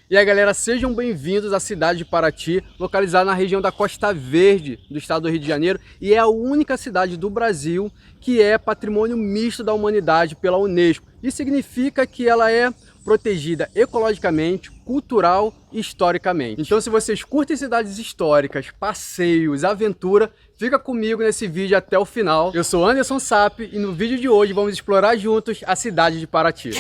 E aí galera, sejam bem-vindos à cidade de Paraty, localizada na região da Costa Verde do estado do Rio de Janeiro, e é a única cidade do Brasil que é patrimônio misto da humanidade pela Unesco. Isso significa que ela é protegida ecologicamente, cultural e historicamente. Então, se vocês curtem cidades históricas, passeios, aventura, fica comigo nesse vídeo até o final. Eu sou Anderson Sapp e no vídeo de hoje vamos explorar juntos a cidade de Paraty.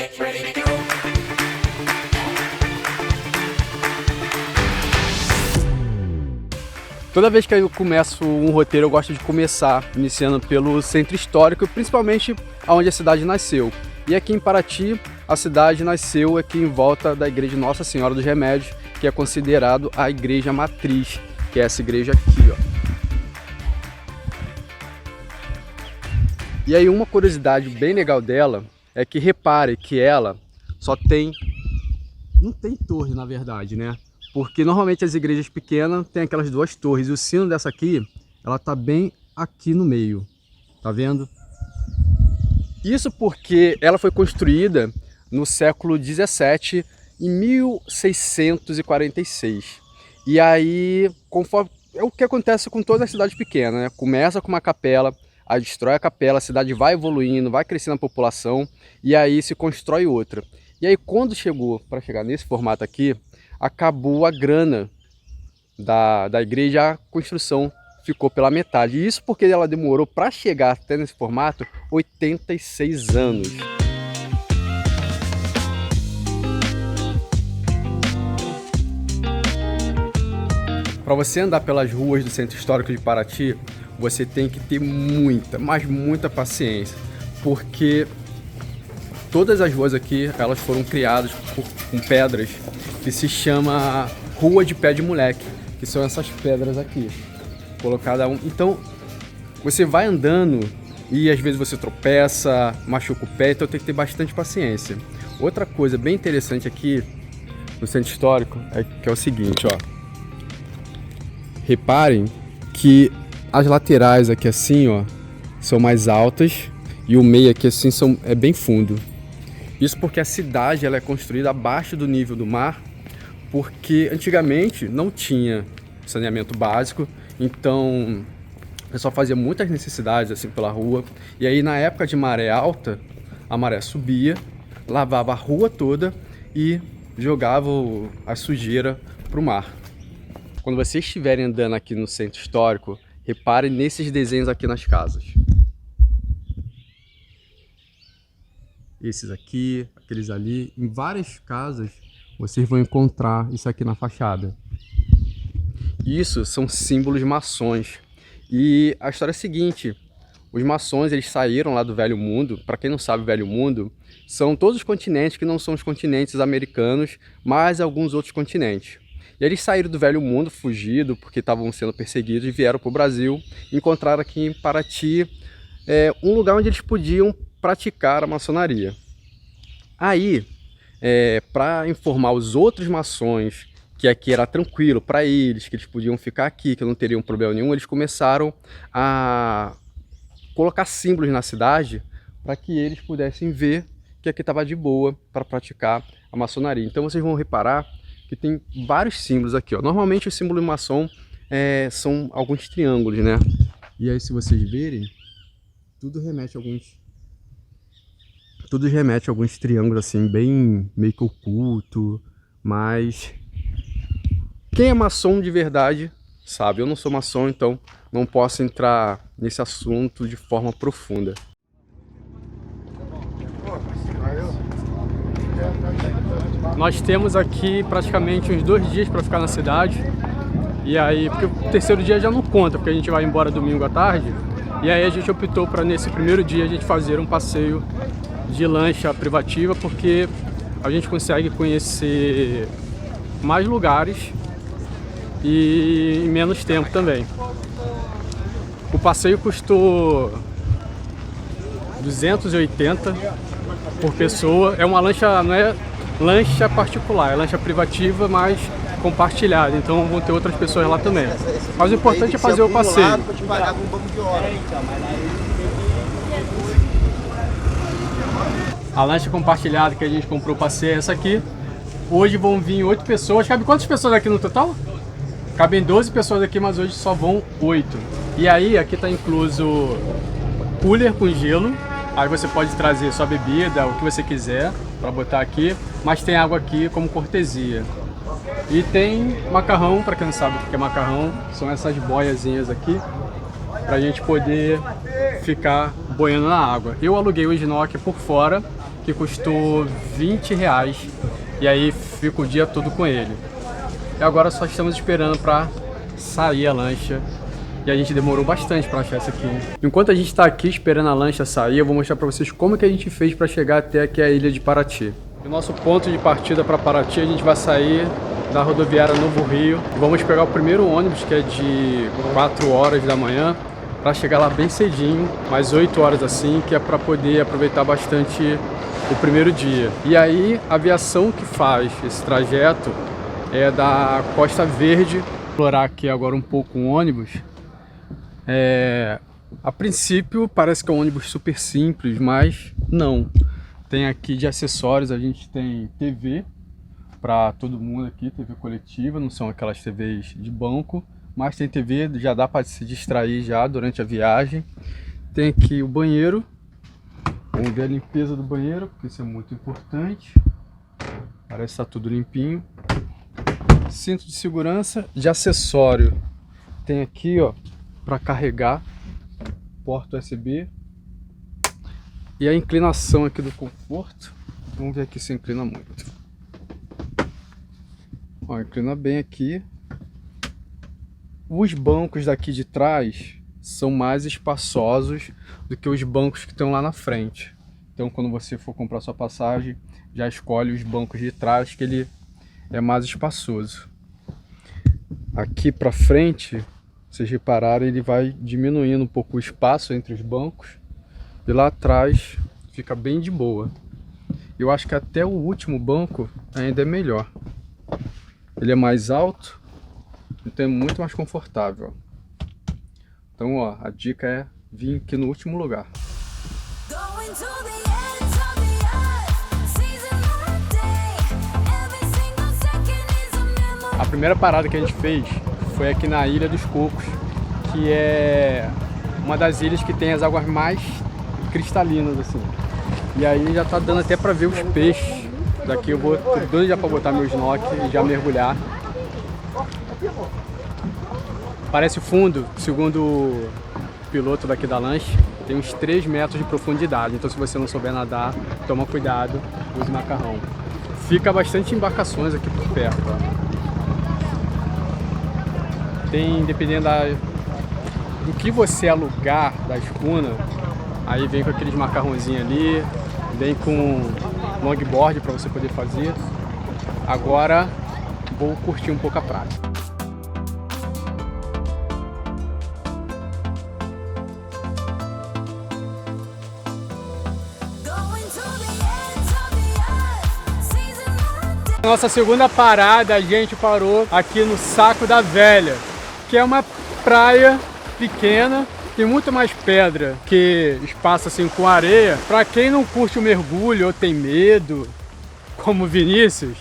Toda vez que eu começo um roteiro, eu gosto de começar iniciando pelo centro histórico, principalmente onde a cidade nasceu. E aqui em Paraty, a cidade nasceu aqui em volta da igreja Nossa Senhora dos Remédios, que é considerado a igreja matriz, que é essa igreja aqui, ó. E aí uma curiosidade bem legal dela é que repare que ela só tem... não tem torre, na verdade, né? Porque normalmente as igrejas pequenas têm aquelas duas torres. E o sino dessa aqui, ela tá bem aqui no meio. Tá vendo? Isso porque ela foi construída no século 17, em 1646. E aí, conforme é o que acontece com todas as cidades pequenas, né? Começa com uma capela, aí destrói a capela, a cidade vai evoluindo, vai crescendo a população, e aí se constrói outra. E aí quando chegou, para chegar nesse formato aqui, acabou a grana da igreja, a construção ficou pela metade. E isso porque ela demorou para chegar até nesse formato 86 anos. Para você andar pelas ruas do centro histórico de Paraty, você tem que ter muita, mas muita paciência, porque todas as ruas aqui, elas foram criadas com pedras que se chama rua de pé de moleque, que são essas pedras aqui, colocada Então, você vai andando e às vezes você tropeça, machuca o pé, então tem que ter bastante paciência. Outra coisa bem interessante aqui no centro histórico é que é o seguinte, ó. Reparem que as laterais aqui assim, ó, são mais altas e o meio aqui assim é bem fundo. Isso porque a cidade ela é construída abaixo do nível do mar, porque antigamente não tinha saneamento básico, então o pessoal fazia muitas necessidades assim pela rua, e aí na época de maré alta, a maré subia, lavava a rua toda e jogava a sujeira para o mar. Quando vocês estiverem andando aqui no centro histórico, reparem nesses desenhos aqui nas casas. Esses aqui, aqueles ali, em várias casas vocês vão encontrar isso aqui na fachada. Isso são símbolos maçons. E a história é a seguinte, os maçons eles saíram lá do Velho Mundo. Para quem não sabe, o Velho Mundo são todos os continentes que não são os continentes americanos, mas alguns outros continentes. E eles saíram do Velho Mundo, fugido, porque estavam sendo perseguidos, e vieram para o Brasil. Encontraram aqui em Paraty um lugar onde eles podiam praticar a maçonaria. Aí, para informar os outros maçons que aqui era tranquilo para eles, que eles podiam ficar aqui, que não teriam problema nenhum, eles começaram a colocar símbolos na cidade para que eles pudessem ver que aqui estava de boa para praticar a maçonaria. Então vocês vão reparar que tem vários símbolos aqui, ó. Normalmente o símbolo maçom são alguns triângulos, né? E aí se vocês verem, tudo remete a alguns triângulos assim, bem meio que oculto, mas quem é maçom de verdade sabe. Eu não sou maçom, então não posso entrar nesse assunto de forma profunda. Nós temos aqui praticamente uns 2 dias para ficar na cidade. E aí, porque o terceiro dia já não conta, porque a gente vai embora domingo à tarde. E aí a gente optou para nesse primeiro dia a gente fazer um passeio de lancha privativa, porque a gente consegue conhecer mais lugares e em menos tempo também. O passeio custou 280 por pessoa. É uma lancha, não é lancha particular, é lancha privativa, mas compartilhada, então vão ter outras pessoas lá também. Mas o importante é fazer o passeio. A lancha compartilhada que a gente comprou o passeio é essa aqui. Hoje vão vir 8 pessoas. Cabe quantas pessoas aqui no total? Cabem 12 pessoas aqui, mas hoje só vão 8. E aí, aqui tá incluso cooler com gelo. Aí você pode trazer sua bebida, o que você quiser, para botar aqui. Mas tem água aqui como cortesia. E tem macarrão, para quem não sabe o que é macarrão. São essas boiazinhas aqui, pra gente poder ficar boiando na água. Eu aluguei o snorkel por fora, que custou 20 reais. E aí fico o dia todo com ele. E agora só estamos esperando para sair a lancha. E a gente demorou bastante para achar essa aqui. Enquanto a gente está aqui esperando a lancha sair, eu vou mostrar para vocês como que a gente fez para chegar até aqui a ilha de Paraty. O nosso ponto de partida para Paraty, a gente vai sair da rodoviária Novo Rio. Vamos pegar o primeiro ônibus, que é de 4 horas da manhã, para chegar lá bem cedinho, mais 8 horas assim, que é para poder aproveitar bastante o primeiro dia. E aí a aviação que faz esse trajeto é da Costa Verde. Vou explorar aqui agora um pouco o ônibus. A princípio parece que é um ônibus super simples, mas não. Tem aqui de acessórios, a gente tem TV para todo mundo aqui, TV coletiva, não são aquelas TVs de banco, mas tem TV, já dá para se distrair já durante a viagem. Tem aqui o banheiro. Vamos ver a limpeza do banheiro, porque isso é muito importante. Parece que está tudo limpinho. Cinto de segurança. De acessório, tem aqui, ó, para carregar, porta USB. E a inclinação aqui do conforto. Vamos ver aqui se inclina muito. Ó, inclina bem aqui. Os bancos daqui de trás são mais espaçosos do que os bancos que estão lá na frente. Então quando você for comprar sua passagem, já escolhe os bancos de trás, que ele é mais espaçoso. Aqui para frente, vocês repararem, ele vai diminuindo um pouco o espaço entre os bancos. E lá atrás fica bem de boa. Eu acho que até o último banco ainda é melhor. Ele é mais alto, então é muito mais confortável. Então, ó, a dica é vir aqui no último lugar. A primeira parada que a gente fez foi aqui na Ilha dos Cocos, que é uma das ilhas que tem as águas mais cristalinas, assim. E aí já tá dando até pra ver os peixes. Daqui eu vou doido já pra botar meu snorkel e já mergulhar. Parece o fundo, segundo o piloto daqui da lancha, tem uns 3 metros de profundidade. Então se você não souber nadar, toma cuidado, use macarrão. Fica bastante embarcações aqui por perto, ó. Tem, dependendo do que você alugar da escuna, aí vem com aqueles macarrãozinhos ali, vem com longboard para você poder fazer. Agora vou curtir um pouco a praia. Nossa segunda parada, a gente parou aqui no Saco da Velha, que é uma praia pequena, tem muito mais pedra que espaço assim com areia. Para quem não curte o mergulho ou tem medo, como Vinícius,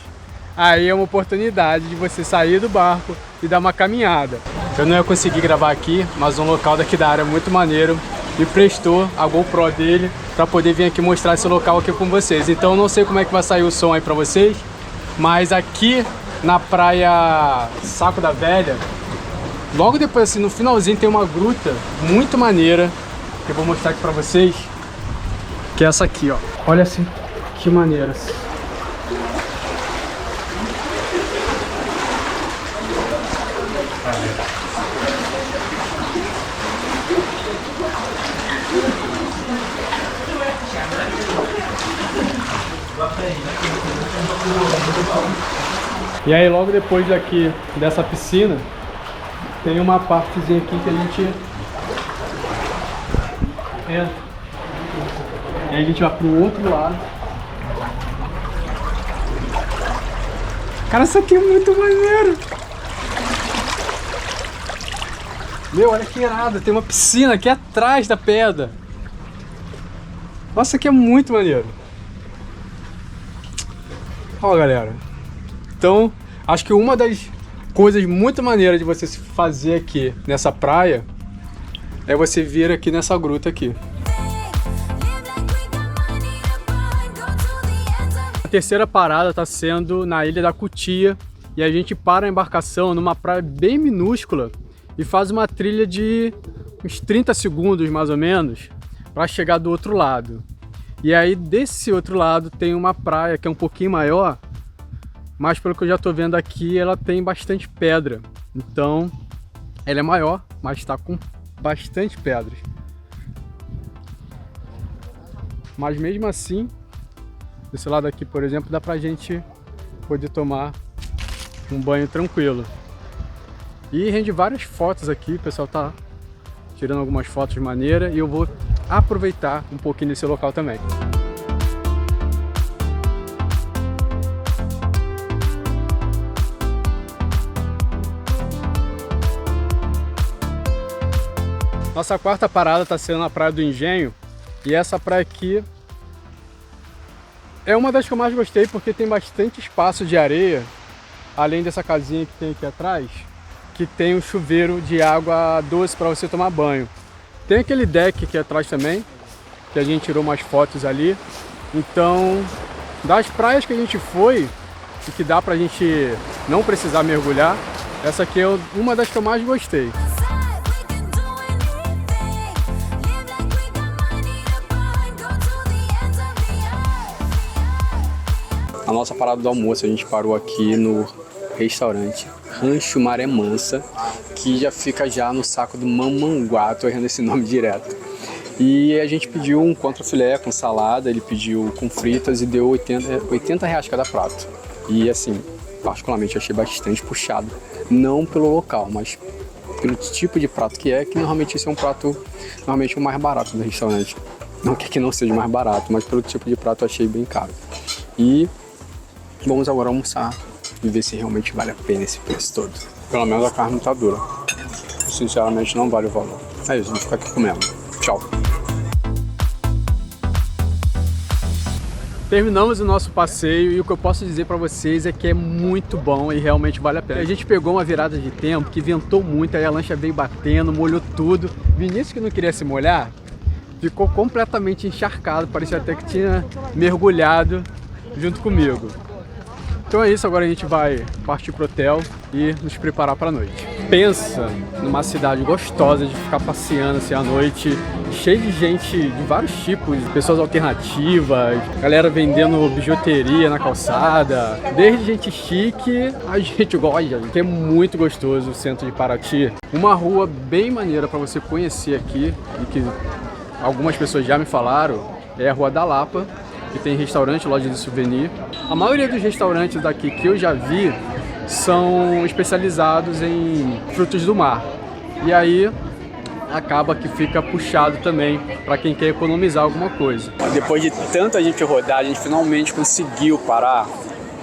aí é uma oportunidade de você sair do barco e dar uma caminhada. Eu não ia conseguir gravar aqui, mas um local daqui da área é muito maneiro me prestou a GoPro dele para poder vir aqui mostrar esse local aqui com vocês. Então eu não sei como é que vai sair o som aí para vocês, mas aqui na praia Saco da Velha, logo depois assim no finalzinho tem uma gruta muito maneira que eu vou mostrar aqui pra vocês, que é essa aqui, ó. Olha assim, que maneira. E aí logo depois daqui dessa piscina tem uma partezinha aqui que a gente entra. E aí a gente vai pro outro lado. Cara, isso aqui é muito maneiro. Meu, olha que irado. Tem uma piscina aqui atrás da pedra. Nossa, isso aqui é muito maneiro. Ó, galera. Então, acho que uma das coisas muito maneiras de você se fazer aqui nessa praia é você vir aqui nessa gruta aqui. A terceira parada está sendo na Ilha da Cutia e a gente para a embarcação numa praia bem minúscula e faz uma trilha de uns 30 segundos mais ou menos para chegar do outro lado. E aí desse outro lado tem uma praia que é um pouquinho maior, mas pelo que eu já estou vendo aqui ela tem bastante pedra. Então ela é maior, mas está com bastante pedras. Mas mesmo assim, desse lado aqui, por exemplo, dá pra gente poder tomar um banho tranquilo. E rende várias fotos aqui, o pessoal tá tirando algumas fotos maneiras e eu vou aproveitar um pouquinho desse local também. Nossa quarta parada está sendo na Praia do Engenho e essa praia aqui é uma das que eu mais gostei porque tem bastante espaço de areia, além dessa casinha que tem aqui atrás, que tem um chuveiro de água doce para você tomar banho. Tem aquele deck aqui atrás também, que a gente tirou umas fotos ali. Então, das praias que a gente foi e que dá pra gente não precisar mergulhar, essa aqui é uma das que eu mais gostei. A nossa parada do almoço, a gente parou aqui no restaurante Rancho Maré Mansa, que já fica já no saco do Mamanguá, tô errando esse nome direto. E a gente pediu um contrafilé com salada, ele pediu com fritas e deu 80 reais cada prato. E assim, particularmente achei bastante puxado, não pelo local, mas pelo tipo de prato que normalmente esse é um prato, normalmente o mais barato do restaurante. Não que aqui não seja mais barato, mas pelo tipo de prato eu achei bem caro. E vamos agora almoçar e ver se realmente vale a pena esse preço todo. Pelo menos a carne tá dura. Sinceramente não vale o valor. É isso, vamos ficar aqui comendo. Tchau. Terminamos o nosso passeio e o que eu posso dizer para vocês é que é muito bom e realmente vale a pena. A gente pegou uma virada de tempo que ventou muito, aí a lancha veio batendo, molhou tudo. Vinícius, que não queria se molhar, ficou completamente encharcado, parecia até que tinha mergulhado junto comigo. Então é isso, agora a gente vai partir pro hotel e nos preparar para a noite. Pensa numa cidade gostosa de ficar passeando assim à noite, cheio de gente de vários tipos, pessoas alternativas, galera vendendo bijuteria na calçada, desde gente chique a gente gosta, que é muito gostoso o centro de Paraty. Uma rua bem maneira para você conhecer aqui e que algumas pessoas já me falaram é a Rua da Lapa, que tem restaurante, loja de souvenir. A maioria dos restaurantes daqui que eu já vi são especializados em frutos do mar. E aí acaba que fica puxado também para quem quer economizar alguma coisa. Depois de tanta gente rodar, a gente finalmente conseguiu parar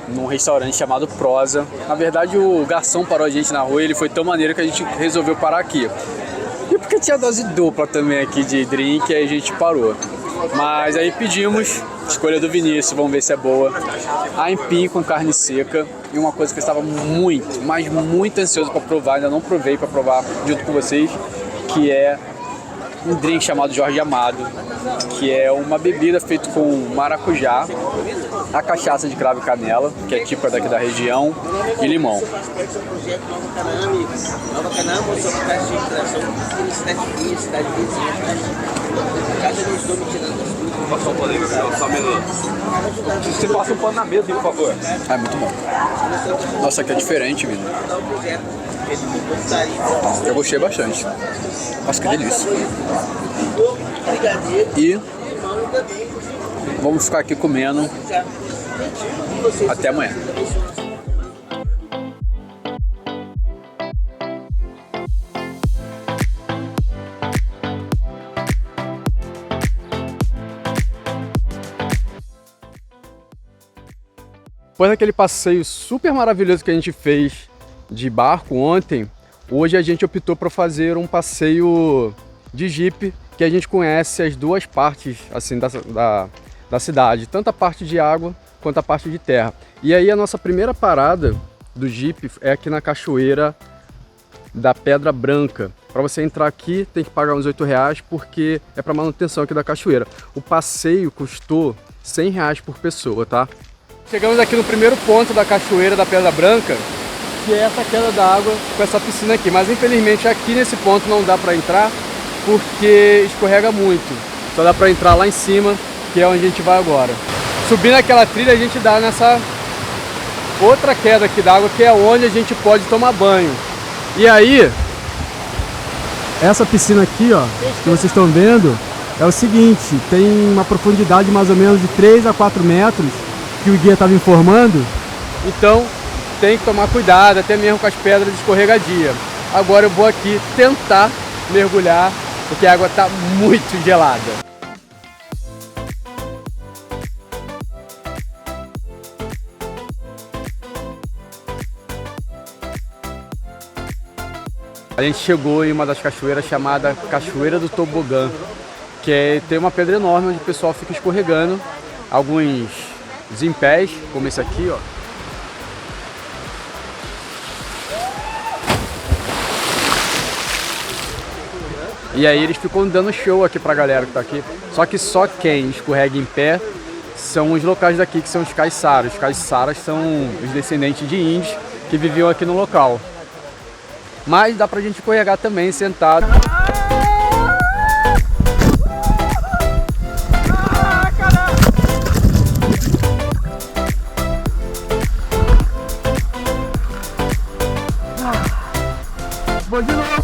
num restaurante chamado Prosa. Na verdade, o garçom parou a gente na rua e ele foi tão maneiro que a gente resolveu parar aqui. E porque tinha dose dupla também aqui de drink, aí a gente parou. Mas aí pedimos, escolha do Vinícius, vamos ver se é boa, aipim com carne seca e uma coisa que eu estava muito, mas muito ansioso para provar, ainda não provei para provar junto com vocês, que é um drink chamado Jorge Amado, que é uma bebida feita com maracujá, a cachaça de cravo e canela, que é típica daqui da região, e limão. Você passa um pano na mesa, por favor. É muito bom. Nossa, aqui é diferente, menino. Eu gostei bastante. Nossa, que delícia. E vamos ficar aqui comendo até amanhã. Depois daquele passeio super maravilhoso que a gente fez de barco ontem, hoje a gente optou por fazer um passeio de Jeep, que a gente conhece as duas partes assim, da cidade, tanto a parte de água quanto a parte de terra. E aí a nossa primeira parada do Jeep é aqui na cachoeira da Pedra Branca. Para você entrar aqui tem que pagar uns R$8 porque é para manutenção aqui da cachoeira. O passeio custou R$100 por pessoa, tá? Chegamos aqui no primeiro ponto da cachoeira da Pedra Branca, que é essa queda d'água com essa piscina aqui. Mas infelizmente aqui nesse ponto não dá para entrar porque escorrega muito. Só dá para entrar lá em cima, que é onde a gente vai agora. Subindo aquela trilha a gente dá nessa outra queda aqui d'água, que é onde a gente pode tomar banho. E aí, essa piscina aqui, ó, que vocês estão vendo, é o seguinte, tem uma profundidade mais ou menos de 3 a 4 metros, que o guia estava informando. Então, tem que tomar cuidado, até mesmo com as pedras escorregadias. Agora eu vou aqui tentar mergulhar, porque a água está muito gelada. A gente chegou em uma das cachoeiras chamada Cachoeira do Tobogã, que tem uma pedra enorme onde o pessoal fica escorregando, alguns zimpés, como esse aqui, ó. E aí eles ficam dando show aqui pra galera que tá aqui. Só que só quem escorrega em pé são os locais daqui, que são os caiçaras. Os caiçaras são os descendentes de índios que viviam aqui no local. Mas dá pra gente escorregar também sentado. Vou de novo.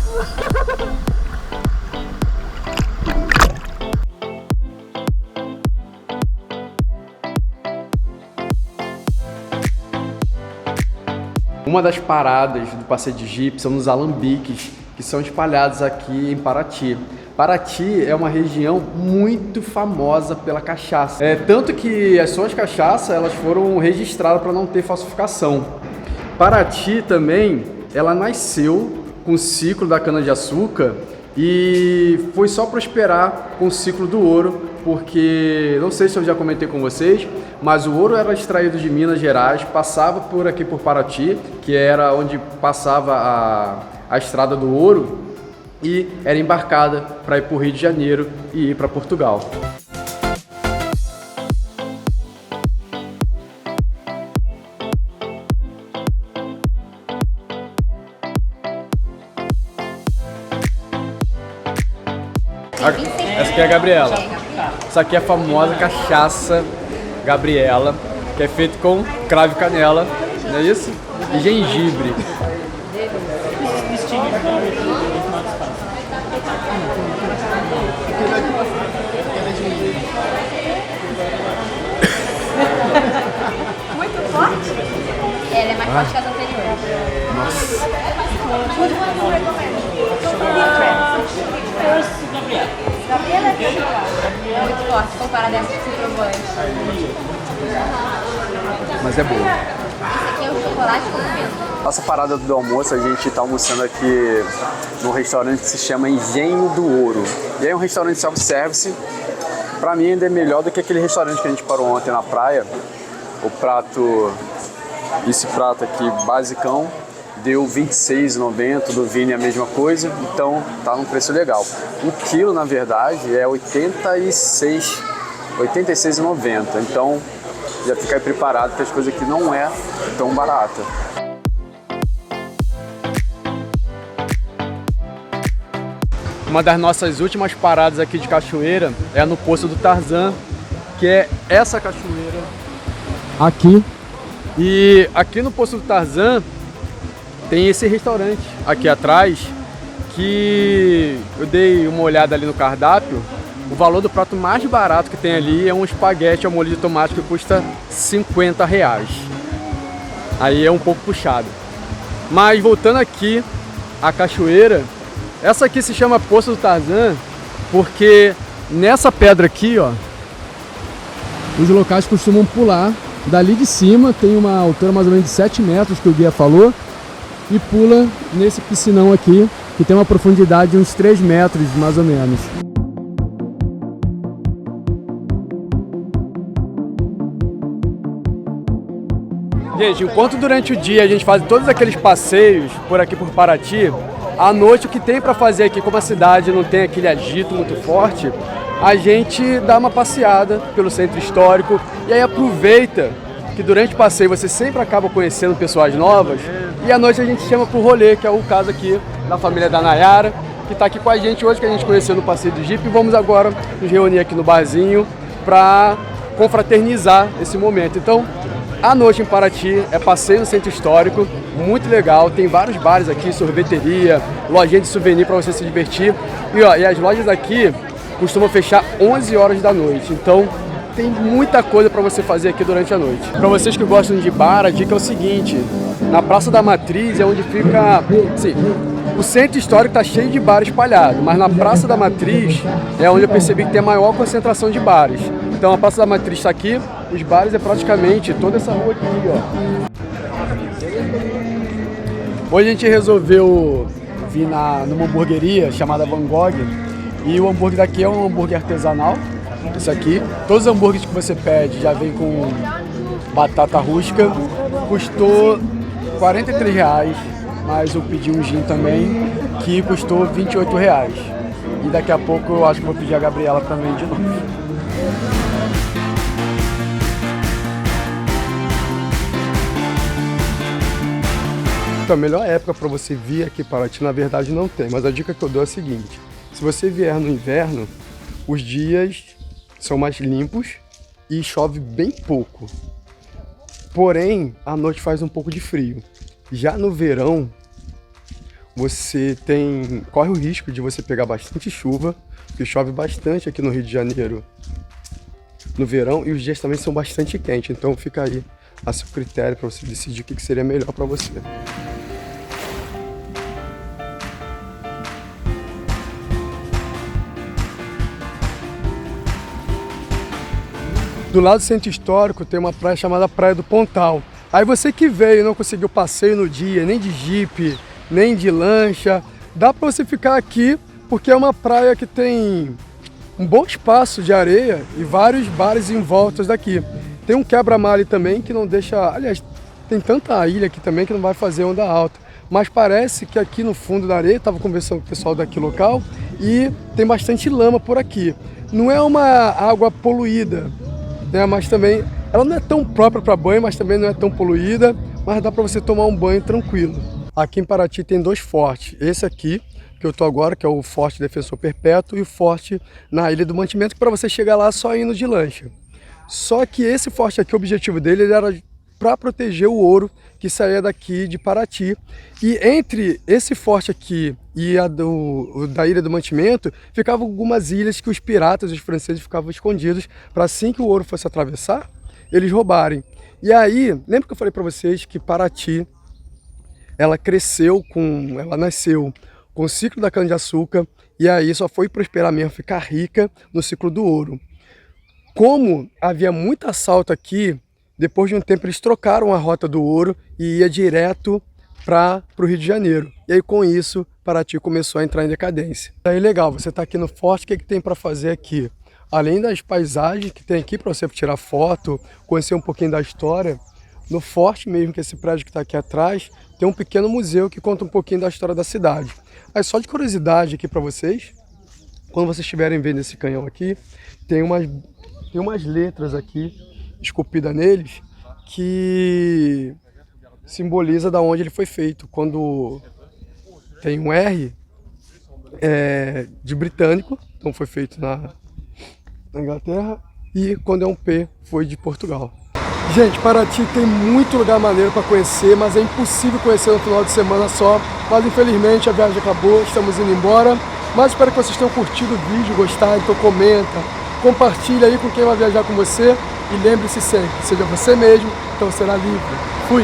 Uma das paradas do passeio de Jeep são nos alambiques, que são espalhados aqui em Paraty. Paraty é uma região muito famosa pela cachaça. Tanto que as suas cachaças elas foram registradas para não ter falsificação. Paraty também, ela nasceu com o ciclo da cana-de-açúcar e foi só prosperar com o ciclo do ouro, porque, não sei se eu já comentei com vocês, mas o ouro era extraído de Minas Gerais, passava por aqui por Paraty, que era onde passava a estrada do ouro, e era embarcada para ir para o Rio de Janeiro e ir para Portugal. Essa aqui é a Gabriela. Essa aqui é a famosa cachaça Gabriela, que é feita com cravo e canela, não é isso? E gengibre. Muito forte? Ela é mais forte que as anteriores. Nossa. Gabriela é muito forte comparada a essa que você provou antes. Mas é boa. Esse aqui é o chocolate com vento. Nossa parada do almoço, a gente está almoçando aqui num restaurante que se chama Engenho do Ouro. E é um restaurante self-service. Pra mim ainda é melhor do que aquele restaurante que a gente parou ontem na praia. O prato, esse prato aqui basicão, deu R$ 26,90, do Vini a mesma coisa, então tá num preço legal. O quilo, na verdade, é R$ 86,90, então já fica aí preparado que as coisas aqui não é tão barata. Uma das nossas últimas paradas aqui de cachoeira é no Poço do Tarzan, que é essa cachoeira aqui. E aqui no Poço do Tarzan tem esse restaurante aqui atrás, que eu dei uma olhada ali no cardápio. O valor do prato mais barato que tem ali é um espaguete ao molho de tomate que custa R$50. Aí é um pouco puxado. Mas voltando aqui à cachoeira, essa aqui se chama Poço do Tarzan porque nessa pedra aqui, ó, os locais costumam pular dali de cima, tem uma altura mais ou menos de 7 metros que o guia falou, e pula nesse piscinão aqui, que tem uma profundidade de uns 3 metros mais ou menos. Gente, enquanto durante o dia a gente faz todos aqueles passeios por aqui por Paraty, à noite o que tem para fazer aqui, como a cidade não tem aquele agito muito forte, a gente dá uma passeada pelo centro histórico e aí aproveita que durante o passeio você sempre acaba conhecendo pessoas novas e à noite a gente chama pro rolê, que é o caso aqui da família da Nayara, que está aqui com a gente hoje, que a gente conheceu no passeio do Jeep, e vamos agora nos reunir aqui no barzinho para confraternizar esse momento. Então, à noite em Paraty é passeio no centro histórico, muito legal, tem vários bares aqui, sorveteria, lojinha de souvenir para você se divertir. E as lojas aqui costumam fechar 11 horas da noite, então tem muita coisa para você fazer aqui durante a noite. Para vocês que gostam de bar, a dica é o seguinte: na Praça da Matriz é onde fica, sim, o centro histórico está cheio de bares espalhados, mas na Praça da Matriz é onde eu percebi que tem a maior concentração de bares. Então a Praça da Matriz está aqui, os bares é praticamente toda essa rua aqui, ó. Hoje a gente resolveu vir numa hamburgueria chamada Van Gogh, e o hambúrguer daqui é um hambúrguer artesanal. Isso aqui, todos os hambúrgueres que você pede já vem com batata rústica, custou R$43, mas eu pedi um gin também, que custou R$28. E daqui a pouco eu acho que vou pedir a Gabriela também de novo. Então, a melhor época para você vir aqui para Paraty, na verdade, não tem, mas a dica que eu dou é a seguinte: se você vier no inverno, os dias são mais limpos e chove bem pouco. Porém, à noite faz um pouco de frio. Já no verão, você corre o risco de você pegar bastante chuva, porque chove bastante aqui no Rio de Janeiro no verão, e os dias também são bastante quentes. Então fica aí a seu critério para você decidir o que seria melhor para você. Do lado do centro histórico tem uma praia chamada Praia do Pontal. Aí você que veio e não conseguiu passeio no dia, nem de jipe, nem de lancha, dá para você ficar aqui, porque é uma praia que tem um bom espaço de areia e vários bares em volta daqui. Tem um quebra-mar ali também que não deixa... Aliás, tem tanta ilha aqui também que não vai fazer onda alta. Mas parece que aqui no fundo da areia, estava conversando com o pessoal daqui local, e tem bastante lama por aqui. Não é uma água poluída, né? Mas também ela não é tão própria para banho, mas também não é tão poluída, mas dá para você tomar um banho tranquilo. Aqui em Paraty tem dois fortes. Esse aqui, que eu tô agora, que é o Forte Defensor Perpétuo, e o Forte na Ilha do Mantimento, que para você chegar lá só indo de lancha. Só que esse forte aqui, o objetivo dele era para proteger o ouro que saía daqui de Paraty. E entre esse forte aqui e da Ilha do Mantimento, ficavam algumas ilhas que os piratas, os franceses, ficavam escondidos para assim que o ouro fosse atravessar, eles roubarem. E aí, lembra que eu falei para vocês que Paraty, ela nasceu com o ciclo da cana-de-açúcar, e aí só foi prosperar mesmo, ficar rica no ciclo do ouro. Como havia muito assalto aqui, depois de um tempo eles trocaram a rota do ouro e ia direto para o Rio de Janeiro. E aí com isso, Paraty começou a entrar em decadência. Aí legal, você está aqui no forte, o que tem para fazer aqui? Além das paisagens que tem aqui para você tirar foto, conhecer um pouquinho da história, no forte mesmo, que esse prédio que está aqui atrás, tem um pequeno museu que conta um pouquinho da história da cidade. Aí só de curiosidade aqui para vocês, quando vocês estiverem vendo esse canhão aqui, tem umas letras aqui esculpidas neles que simboliza da onde ele foi feito. Quando tem um R de britânico, então foi feito na Inglaterra, e quando é um P foi de Portugal. Gente, Paraty tem muito lugar maneiro para conhecer, mas é impossível conhecer no final de semana só. Mas infelizmente a viagem acabou, estamos indo embora. Mas espero que vocês tenham curtido o vídeo, gostado, então comenta, compartilha aí com quem vai viajar com você. E lembre-se sempre, seja você mesmo, então será livre. Fui!